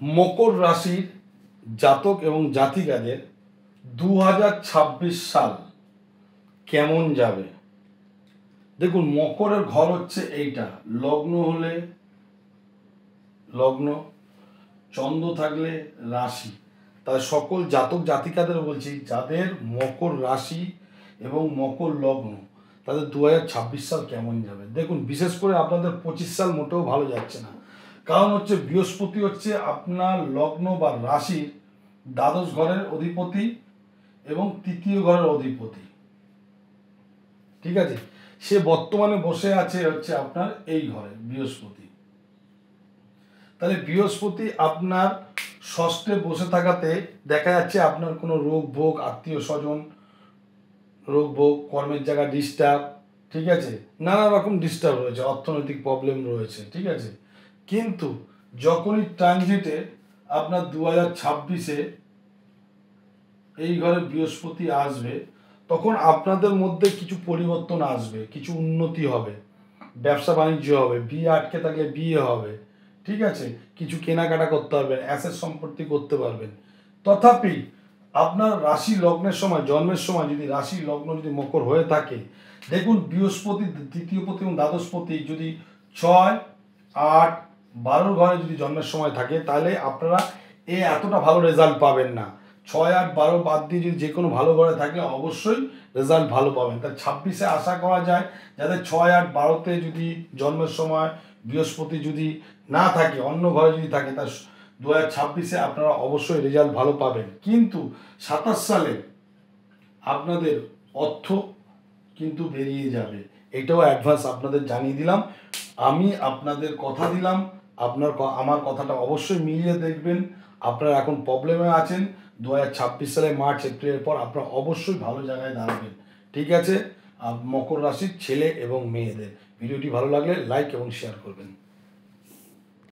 মকর রাশির জাতক এবং জাতিকাদের 2026 সাল কেমন যাবে। দেখুন, মকরের ঘর হচ্ছে এইটা, লগ্ন হলে লগ্ন, চন্দ্র থাকলে রাশি। তাই সকল জাতক জাতিকাদের বলছি, যাদের মকর রাশি এবং মকর লগ্ন, তাদের 2026 সাল কেমন যাবে। দেখুন, বিশেষ করে আপনাদের 25 সাল মোটেও ভালো যাচ্ছে না। কারণ হচ্ছে বৃহস্পতি হচ্ছে আপনার লগ্ন বা রাশির দ্বাদশ ঘরের অধিপতি এবং তৃতীয় ঘরের অধিপতি। ঠিক আছে, সে বর্তমানে বসে আছে হচ্ছে আপনার এই ঘরে বৃহস্পতি। তাহলে বৃহস্পতি আপনার ষষ্ঠে বসে থাকাতে দেখা যাচ্ছে আপনার কোনো রোগ ভোগ, আত্মীয় স্বজন রোগ ভোগ, কর্মের জায়গা ডিস্টার্ব, ঠিক আছে, নানা রকম ডিস্টার্ব রয়েছে, অর্থনৈতিক প্রবলেম রয়েছে। ঠিক আছে, কিন্তু যখনই ট্রানজিটে আপনার 2026-এ এই ঘরে বৃহস্পতি আসবে, তখন আপনাদের মধ্যে কিছু পরিবর্তন আসবে, কিছু উন্নতি হবে, ব্যবসা বাণিজ্য হবে, বিয়ে আটকে থাকলে বিয়ে হবে। ঠিক আছে, কিছু কেনাকাটা করতে পারবেন, অ্যাসেট সম্পত্তি করতে পারবেন। তথাপি আপনার রাশি লগ্নের সময়, জন্মের সময় যদি রাশি লগ্ন যদি মকর হয়ে থাকে, দেখুন বৃহস্পতি তৃতীয় পতি এবং দ্বাদশ পতি যদি 6, 8, 12 ঘরে যদি জন্মের সময় থাকে, তাহলে আপনারা এতটা ভালো রেজাল্ট পাবেন না। 6, 8, 12 বাদ দিয়ে যদি যে কোনো ভালো ঘরে থাকলে অবশ্যই রেজাল্ট ভালো পাবেন। তাই 26-এ আশা করা যায় যাদের 6, 8, 12-তে যদি জন্মের সময় বৃহস্পতি যদি না থাকে, অন্য ঘরে যদি থাকে, তার 2026-এ আপনারা অবশ্যই রেজাল্ট ভালো পাবেন। কিন্তু 27 সালে আপনাদের অর্থ কিন্তু বেরিয়ে যাবে, এটাও অ্যাডভান্স আপনাদের জানিয়ে দিলাম। আমি আপনাদের কথা দিলাম, আমার কথাটা অবশ্যই মিলিয়ে দেখবেন। আপনারা এখন প্রবলেমে আছেন, 2026 সালে মার্চ এপ্রিলের পর আপনারা অবশ্যই ভালো জায়গায় দাঁড়াবেন। ঠিক আছে, মকর রাশির ছেলে এবং মেয়েদের ভিডিওটি ভালো লাগলে লাইক এবং শেয়ার করবেন।